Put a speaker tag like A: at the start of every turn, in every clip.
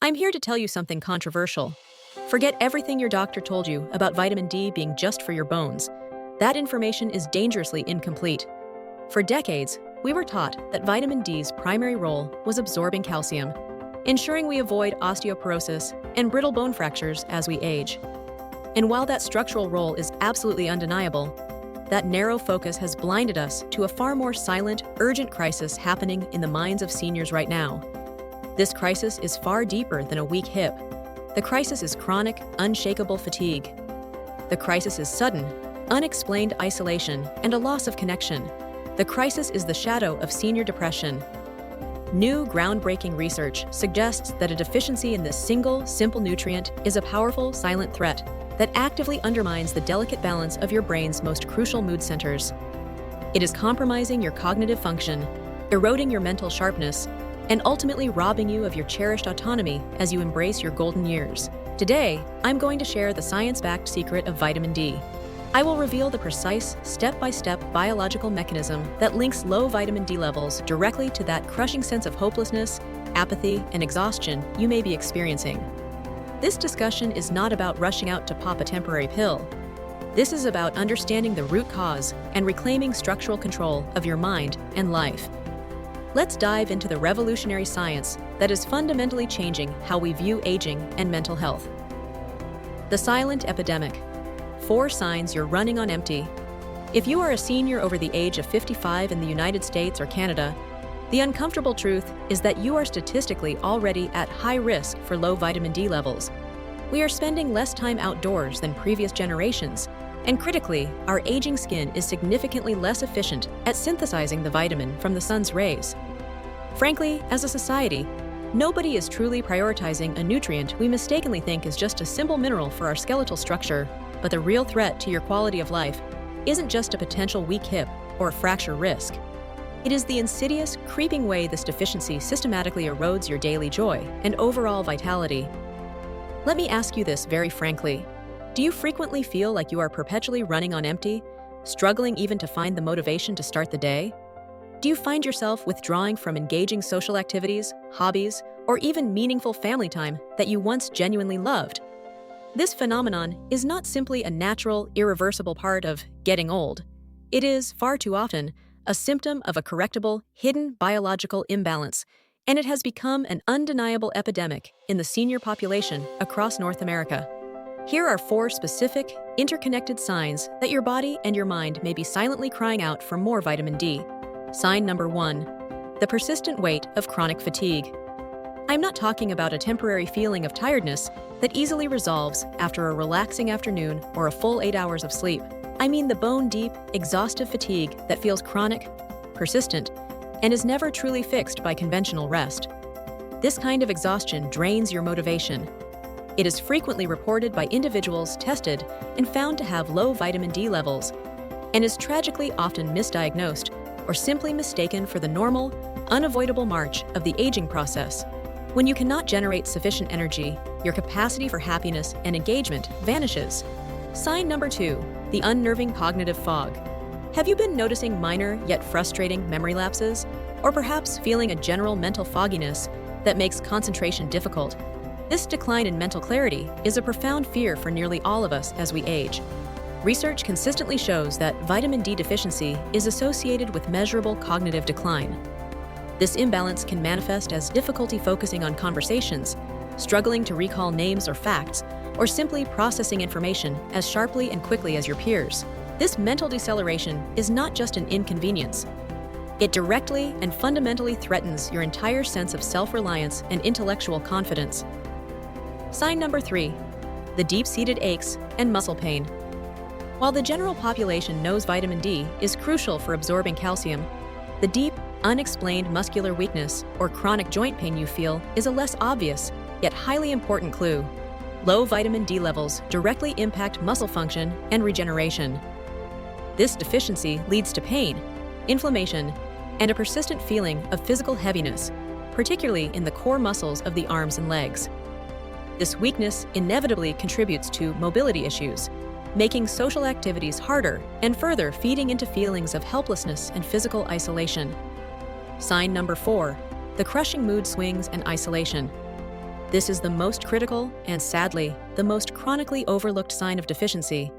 A: I'm here to tell you something controversial. Forget everything your doctor told you about vitamin D being just for your bones. That information is dangerously incomplete. For decades, we were taught that vitamin D's primary role was absorbing calcium, ensuring we avoid osteoporosis and brittle bone fractures as we age. And while that structural role is absolutely undeniable, that narrow focus has blinded us to a far more silent, urgent crisis happening in the minds of seniors right now. This crisis is far deeper than a weak hip. The crisis is chronic, unshakable fatigue. The crisis is sudden, unexplained isolation and a loss of connection. The crisis is the shadow of senior depression. New, groundbreaking research suggests that a deficiency in this single, simple nutrient is a powerful, silent threat that actively undermines the delicate balance of your brain's most crucial mood centers. It is compromising your cognitive function, eroding your mental sharpness, and ultimately robbing you of your cherished autonomy as you embrace your golden years. Today, I'm going to share the science-backed secret of vitamin D. I will reveal the precise, step-by-step biological mechanism that links low vitamin D levels directly to that crushing sense of hopelessness, apathy, and exhaustion you may be experiencing. This discussion is not about rushing out to pop a temporary pill. This is about understanding the root cause and reclaiming structural control of your mind and life. Let's dive into the revolutionary science that is fundamentally changing how we view aging and mental health. The silent epidemic. 4 signs you're running on empty. If you are a senior over the age of 55 in the United States or Canada, the uncomfortable truth is that you are statistically already at high risk for low vitamin D levels. We are spending less time outdoors than previous generations, and critically, our aging skin is significantly less efficient at synthesizing the vitamin from the sun's rays. Frankly, as a society, nobody is truly prioritizing a nutrient we mistakenly think is just a simple mineral for our skeletal structure, but the real threat to your quality of life isn't just a potential weak hip or a fracture risk. It is the insidious, creeping way this deficiency systematically erodes your daily joy and overall vitality. Let me ask you this very frankly. Do you frequently feel like you are perpetually running on empty, struggling even to find the motivation to start the day? Do you find yourself withdrawing from engaging social activities, hobbies, or even meaningful family time that you once genuinely loved? This phenomenon is not simply a natural, irreversible part of getting old. It is, far too often, a symptom of a correctable, hidden biological imbalance, and it has become an undeniable epidemic in the senior population across North America. Here are 4 specific, interconnected signs that your body and your mind may be silently crying out for more vitamin D. Sign number 1. The persistent weight of chronic fatigue. I'm not talking about a temporary feeling of tiredness that easily resolves after a relaxing afternoon or a full 8 hours of sleep. I mean the bone-deep, exhaustive fatigue that feels chronic, persistent, and is never truly fixed by conventional rest. This kind of exhaustion drains your motivation. It is frequently reported by individuals tested and found to have low vitamin D levels, and is tragically often misdiagnosed or simply mistaken for the normal, unavoidable march of the aging process. When you cannot generate sufficient energy, your capacity for happiness and engagement vanishes. Sign number 2, the unnerving cognitive fog. Have you been noticing minor yet frustrating memory lapses, or perhaps feeling a general mental fogginess that makes concentration difficult? This decline in mental clarity is a profound fear for nearly all of us as we age. Research consistently shows that vitamin D deficiency is associated with measurable cognitive decline. This imbalance can manifest as difficulty focusing on conversations, struggling to recall names or facts, or simply processing information as sharply and quickly as your peers. This mental deceleration is not just an inconvenience. It directly and fundamentally threatens your entire sense of self-reliance and intellectual confidence. Sign number 3, the deep-seated aches and muscle pain. While the general population knows vitamin D is crucial for absorbing calcium, the deep, unexplained muscular weakness or chronic joint pain you feel is a less obvious, yet highly important clue. Low vitamin D levels directly impact muscle function and regeneration. This deficiency leads to pain, inflammation, and a persistent feeling of physical heaviness, particularly in the core muscles of the arms and legs. This weakness inevitably contributes to mobility issues, making social activities harder and further feeding into feelings of helplessness and physical isolation. Sign number 4, the crushing mood swings and isolation. This is the most critical and, sadly, the most chronically overlooked sign of deficiency.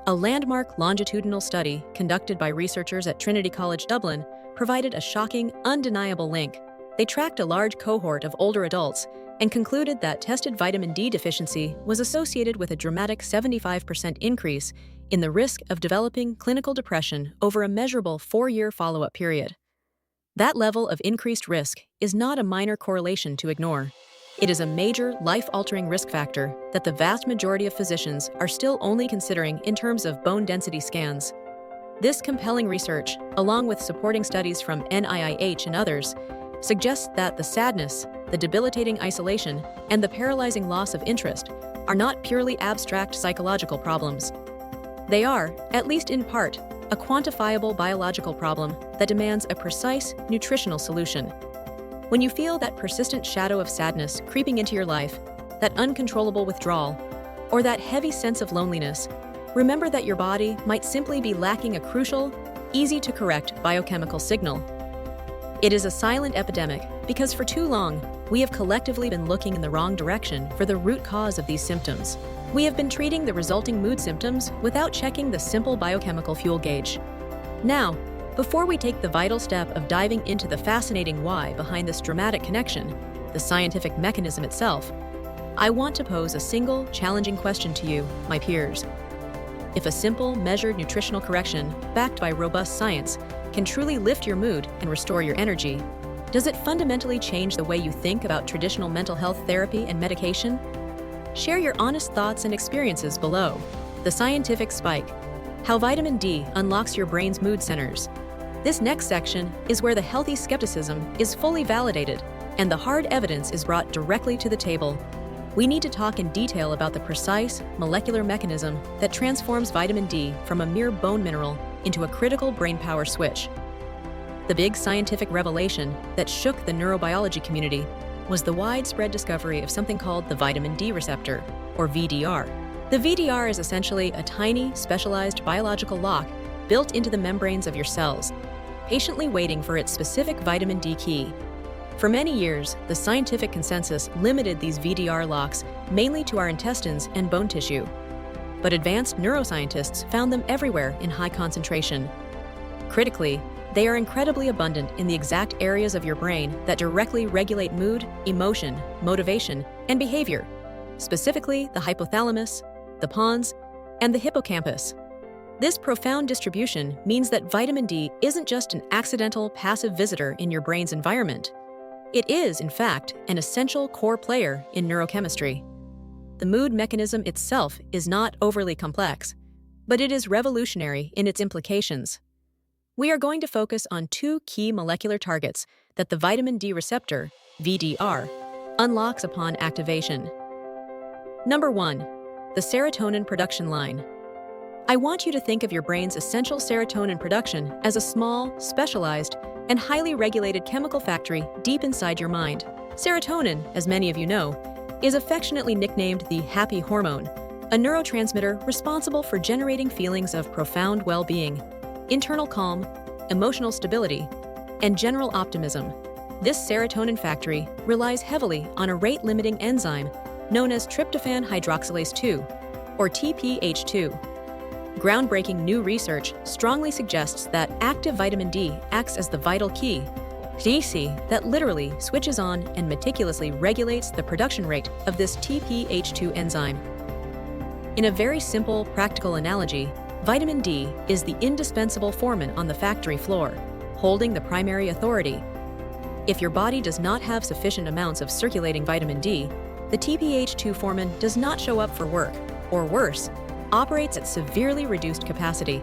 A: A landmark longitudinal study conducted by researchers at Trinity College Dublin provided a shocking, undeniable link. They tracked a large cohort of older adults and concluded that tested vitamin D deficiency was associated with a dramatic 75% increase in the risk of developing clinical depression over a measurable 4-year follow-up period. That level of increased risk is not a minor correlation to ignore. It is a major, life-altering risk factor that the vast majority of physicians are still only considering in terms of bone density scans. This compelling research, along with supporting studies from NIH and others, suggests that the sadness, the debilitating isolation, and the paralyzing loss of interest are not purely abstract psychological problems. They are, at least in part, a quantifiable biological problem that demands a precise nutritional solution. When you feel that persistent shadow of sadness creeping into your life, that uncontrollable withdrawal, or that heavy sense of loneliness, remember that your body might simply be lacking a crucial, easy-to-correct biochemical signal. It is a silent epidemic because for too long, we have collectively been looking in the wrong direction for the root cause of these symptoms. We have been treating the resulting mood symptoms without checking the simple biochemical fuel gauge. Now, before we take the vital step of diving into the fascinating why behind this dramatic connection, the scientific mechanism itself, I want to pose a single, challenging question to you, my peers. If a simple, measured nutritional correction, backed by robust science, can truly lift your mood and restore your energy, does it fundamentally change the way you think about traditional mental health therapy and medication? Share your honest thoughts and experiences below. The scientific spike: how vitamin D unlocks your brain's mood centers. This next section is where the healthy skepticism is fully validated and the hard evidence is brought directly to the table. We need to talk in detail about the precise molecular mechanism that transforms vitamin D from a mere bone mineral into a critical brain power switch. The big scientific revelation that shook the neurobiology community was the widespread discovery of something called the vitamin D receptor, or VDR. The VDR is essentially a tiny, specialized biological lock built into the membranes of your cells, patiently waiting for its specific vitamin D key. For many years, the scientific consensus limited these VDR locks mainly to our intestines and bone tissue. But advanced neuroscientists found them everywhere in high concentration. Critically, they are incredibly abundant in the exact areas of your brain that directly regulate mood, emotion, motivation, and behavior, specifically the hypothalamus, the pons, and the hippocampus. This profound distribution means that vitamin D isn't just an accidental, passive visitor in your brain's environment. It is, in fact, an essential core player in neurochemistry. The mood mechanism itself is not overly complex, but it is revolutionary in its implications. We are going to focus on two key molecular targets that the vitamin D receptor, VDR, unlocks upon activation. Number 1, the serotonin production line. I want you to think of your brain's essential serotonin production as a small, specialized, and highly regulated chemical factory deep inside your mind. Serotonin, as many of you know, is affectionately nicknamed the happy hormone, a neurotransmitter responsible for generating feelings of profound well-being, internal calm, emotional stability, and general optimism. This serotonin factory relies heavily on a rate-limiting enzyme known as tryptophan hydroxylase 2, or TPH2. Groundbreaking new research strongly suggests that active vitamin D acts as the vital key, DC, that literally switches on and meticulously regulates the production rate of this TPH2 enzyme. In a very simple, practical analogy, vitamin D is the indispensable foreman on the factory floor, holding the primary authority. If your body does not have sufficient amounts of circulating vitamin D, the TPH2 foreman does not show up for work, or worse, operates at severely reduced capacity.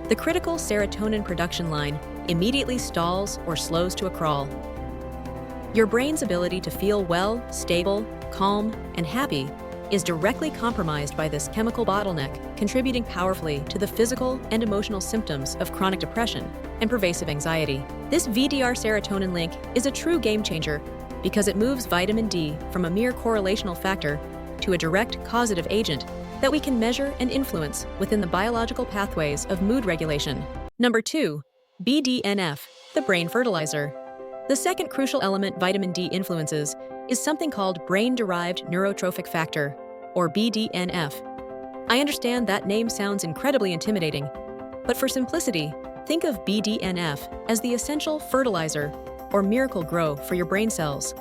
A: The critical serotonin production line immediately stalls or slows to a crawl. Your brain's ability to feel well, stable, calm, and happy is directly compromised by this chemical bottleneck, contributing powerfully to the physical and emotional symptoms of chronic depression and pervasive anxiety. This VDR serotonin link is a true game changer because it moves vitamin D from a mere correlational factor to a direct causative agent that we can measure and influence within the biological pathways of mood regulation. Number 2, BDNF, the brain fertilizer. The second crucial element vitamin D influences is something called Brain-Derived Neurotrophic Factor, or BDNF. I understand that name sounds incredibly intimidating, but for simplicity, think of BDNF as the essential fertilizer or miracle grow for your brain cells.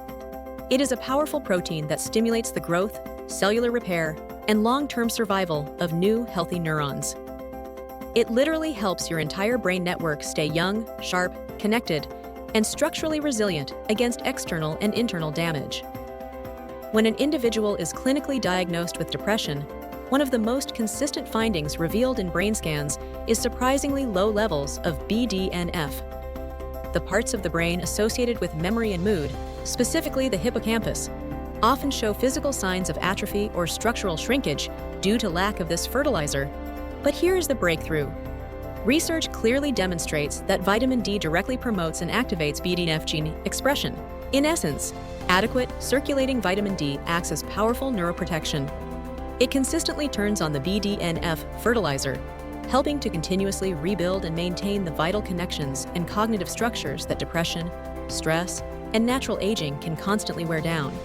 A: It is a powerful protein that stimulates the growth, cellular repair, and long-term survival of new, healthy neurons. It literally helps your entire brain network stay young, sharp, connected, and structurally resilient against external and internal damage. When an individual is clinically diagnosed with depression, one of the most consistent findings revealed in brain scans is surprisingly low levels of BDNF. The parts of the brain associated with memory and mood, specifically the hippocampus, often show physical signs of atrophy or structural shrinkage due to lack of this fertilizer. But here is the breakthrough. Research clearly demonstrates that vitamin D directly promotes and activates BDNF gene expression. In essence, adequate circulating vitamin D acts as powerful neuroprotection. It consistently turns on the BDNF fertilizer, helping to continuously rebuild and maintain the vital connections and cognitive structures that depression, stress, and natural aging can constantly wear down.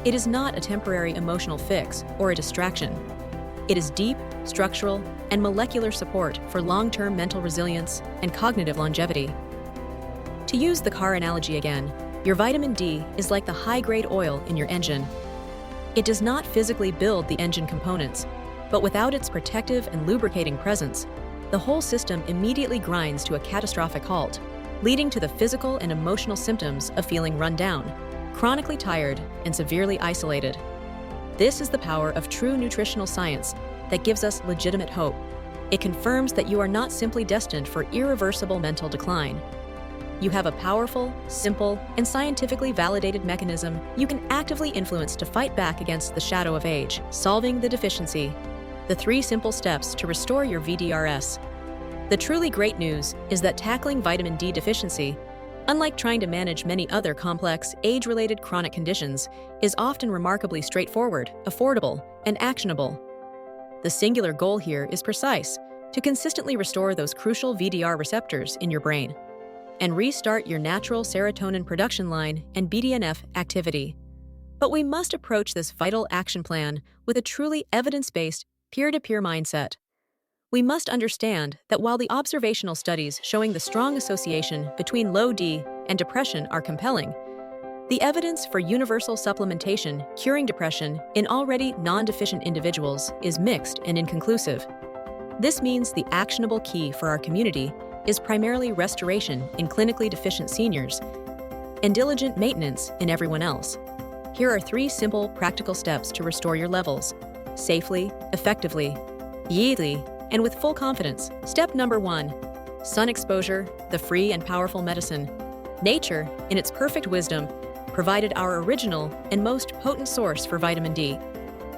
A: It is not a temporary emotional fix or a distraction. It is deep, structural, and molecular support for long-term mental resilience and cognitive longevity. To use the car analogy again, your vitamin D is like the high-grade oil in your engine. It does not physically build the engine components, but without its protective and lubricating presence, the whole system immediately grinds to a catastrophic halt, leading to the physical and emotional symptoms of feeling run down, chronically tired, and severely isolated. This is the power of true nutritional science that gives us legitimate hope. It confirms that you are not simply destined for irreversible mental decline. You have a powerful, simple, and scientifically validated mechanism you can actively influence to fight back against the shadow of age, solving the deficiency. The 3 simple steps to restore your VDRs. The truly great news is that tackling vitamin D deficiency, unlike trying to manage many other complex, age-related chronic conditions, is often remarkably straightforward, affordable, and actionable. The singular goal here is precise: to consistently restore those crucial VDR receptors in your brain and restart your natural serotonin production line and BDNF activity. But we must approach this vital action plan with a truly evidence-based, peer-to-peer mindset. We must understand that while the observational studies showing the strong association between low D and depression are compelling, the evidence for universal supplementation curing depression in already non-deficient individuals is mixed and inconclusive. This means the actionable key for our community is primarily restoration in clinically deficient seniors and diligent maintenance in everyone else. Here are 3 simple, practical steps to restore your levels safely, effectively, yearly, and with full confidence. Step number 1. Sun exposure, the free and powerful medicine. Nature, in its perfect wisdom, provided our original and most potent source for vitamin D.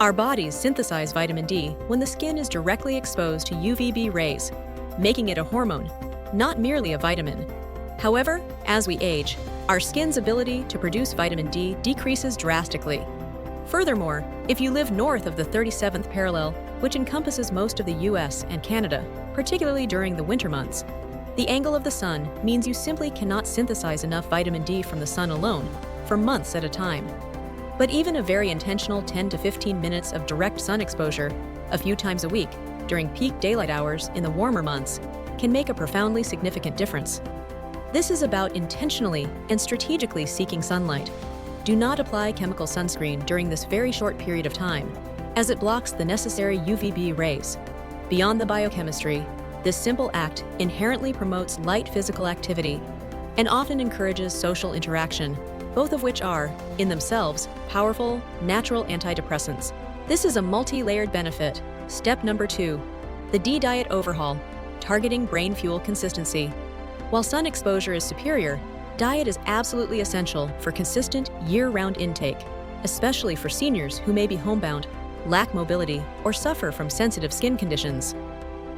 A: Our bodies synthesize vitamin D when the skin is directly exposed to UVB rays, making it a hormone, not merely a vitamin. However, as we age, our skin's ability to produce vitamin D decreases drastically. Furthermore, if you live north of the 37th parallel, which encompasses most of the US and Canada, particularly during the winter months, the angle of the sun means you simply cannot synthesize enough vitamin D from the sun alone for months at a time. But even a very intentional 10 to 15 minutes of direct sun exposure, a few times a week, during peak daylight hours in the warmer months, can make a profoundly significant difference. This is about intentionally and strategically seeking sunlight. Do not apply chemical sunscreen during this very short period of time, as it blocks the necessary UVB rays. Beyond the biochemistry, this simple act inherently promotes light physical activity and often encourages social interaction, both of which are, in themselves, powerful, natural antidepressants. This is a multi-layered benefit. Step number 2. The D diet overhaul, targeting brain fuel consistency. While sun exposure is superior, diet is absolutely essential for consistent year-round intake, especially for seniors who may be homebound, lack mobility, or suffer from sensitive skin conditions.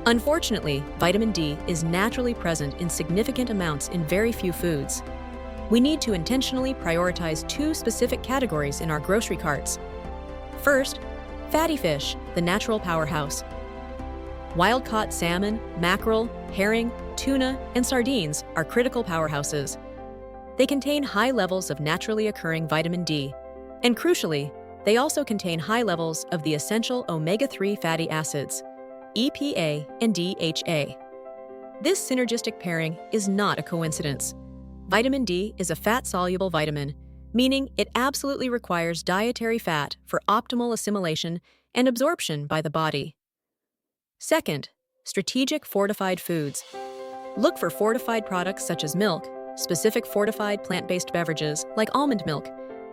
A: Unfortunately, vitamin D is naturally present in significant amounts in very few foods. We need to intentionally prioritize 2 specific categories in our grocery carts. First, fatty fish, the natural powerhouse. Wild-caught salmon, mackerel, herring, tuna, and sardines are critical powerhouses. They contain high levels of naturally occurring vitamin D, And crucially, they also contain high levels of the essential omega-3 fatty acids, EPA and DHA. This synergistic pairing is not a coincidence. Vitamin D is a fat-soluble vitamin, meaning it absolutely requires dietary fat for optimal assimilation and absorption by the body. Second, strategic fortified foods. Look for fortified products such as milk, specific fortified plant-based beverages like almond milk,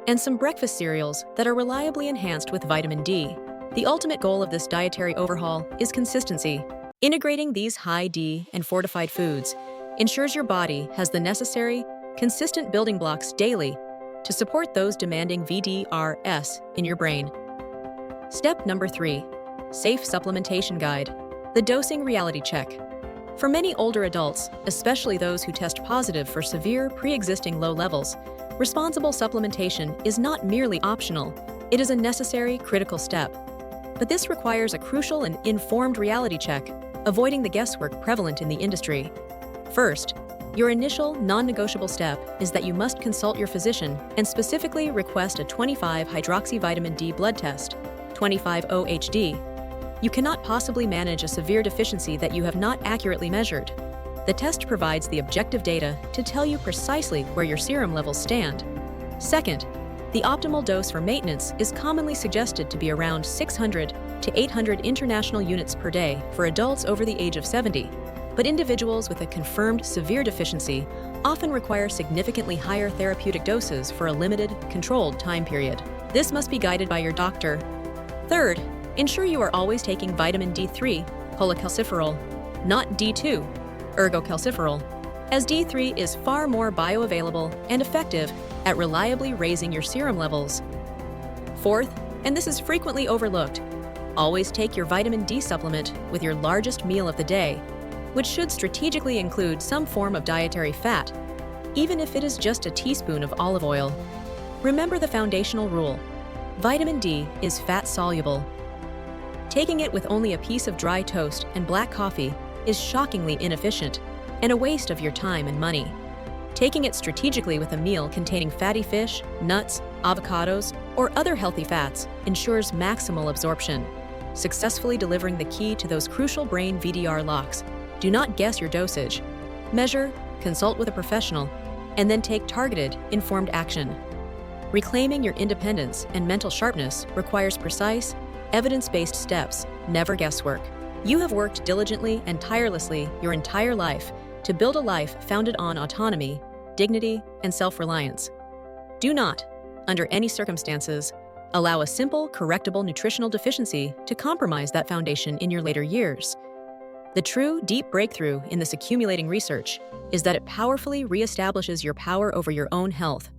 A: and some breakfast cereals that are reliably enhanced with vitamin D. The ultimate goal of this dietary overhaul is consistency. Integrating these high D and fortified foods ensures your body has the necessary, consistent building blocks daily to support those demanding VDRs in your brain. Step number 3. Safe Supplementation Guide. The Dosing Reality Check. For many older adults, especially those who test positive for severe pre-existing low levels, responsible supplementation is not merely optional, it is a necessary, critical step. But this requires a crucial and informed reality check, avoiding the guesswork prevalent in the industry. First, your initial non-negotiable step is that you must consult your physician and specifically request a 25-hydroxyvitamin D blood test, 25-OHD. You cannot possibly manage a severe deficiency that you have not accurately measured. The test provides the objective data to tell you precisely where your serum levels stand. Second, the optimal dose for maintenance is commonly suggested to be around 600 to 800 international units per day for adults over the age of 70, but individuals with a confirmed severe deficiency often require significantly higher therapeutic doses for a limited, controlled time period. This must be guided by your doctor. Third, ensure you are always taking vitamin D3, cholecalciferol, not D2, ergocalciferol, as D3 is far more bioavailable and effective at reliably raising your serum levels. Fourth, and this is frequently overlooked, always take your vitamin D supplement with your largest meal of the day, which should strategically include some form of dietary fat, even if it is just a teaspoon of olive oil. Remember the foundational rule: vitamin D is fat-soluble. Taking it with only a piece of dry toast and black coffee is shockingly inefficient and a waste of your time and money. Taking it strategically with a meal containing fatty fish, nuts, avocados, or other healthy fats ensures maximal absorption, successfully delivering the key to those crucial brain VDR locks. Do not guess your dosage. Measure, consult with a professional, and then take targeted, informed action. Reclaiming your independence and mental sharpness requires precise, evidence-based steps, never guesswork. You have worked diligently and tirelessly your entire life to build a life founded on autonomy, dignity, and self-reliance. Do not, under any circumstances, allow a simple, correctable nutritional deficiency to compromise that foundation in your later years. The true, deep breakthrough in this accumulating research is that it powerfully reestablishes your power over your own health.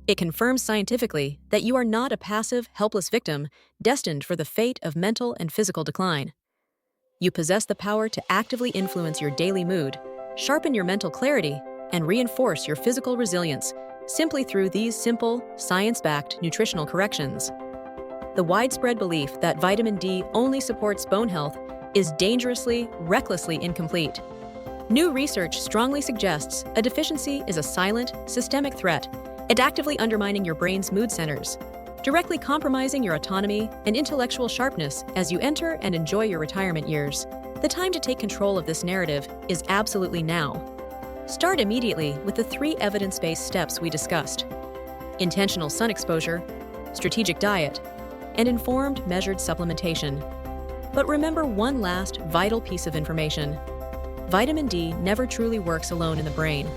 A: It confirms scientifically that you are not a passive, helpless victim destined for the fate of mental and physical decline. You possess the power to actively influence your daily mood, sharpen your mental clarity, and reinforce your physical resilience simply through these simple, science-backed nutritional corrections. The widespread belief that vitamin D only supports bone health is dangerously, recklessly incomplete. New research strongly suggests a deficiency is a silent, systemic threat, and actively undermining your brain's mood centers, directly compromising your autonomy and intellectual sharpness as you enter and enjoy your retirement years. The time to take control of this narrative is absolutely now. Start immediately with the 3 evidence-based steps we discussed: intentional sun exposure, strategic diet, and informed, measured supplementation. But remember one last vital piece of information. Vitamin D never truly works alone in the brain.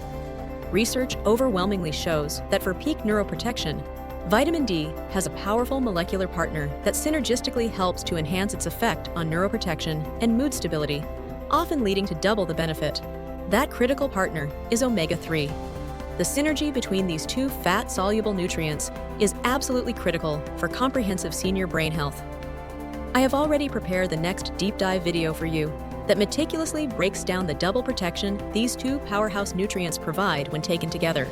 A: Research overwhelmingly shows that for peak neuroprotection, vitamin D has a powerful molecular partner that synergistically helps to enhance its effect on neuroprotection and mood stability, often leading to double the benefit. That critical partner is omega-3. The synergy between these 2 fat-soluble nutrients is absolutely critical for comprehensive senior brain health. I have already prepared the next deep dive video for you that meticulously breaks down the double protection these 2 powerhouse nutrients provide when taken together.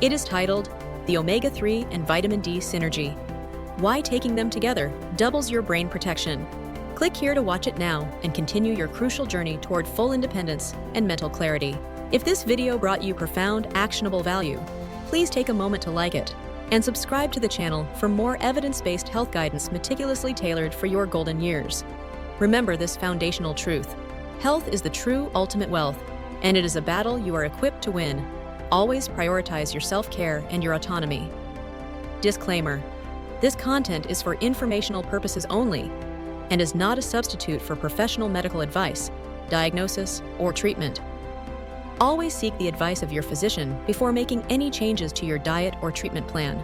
A: It is titled The Omega-3 and Vitamin D Synergy: Why Taking Them Together Doubles Your Brain Protection. Click here to watch it now and continue your crucial journey toward full independence and mental clarity. If this video brought you profound, actionable value, please take a moment to like it, And subscribe to the channel for more evidence-based health guidance meticulously tailored for your golden years. Remember this foundational truth: health is the true ultimate wealth, and it is a battle you are equipped to win. Always prioritize your self-care and your autonomy. Disclaimer: this content is for informational purposes only and is not a substitute for professional medical advice, diagnosis, or treatment. Always seek the advice of your physician before making any changes to your diet or treatment plan.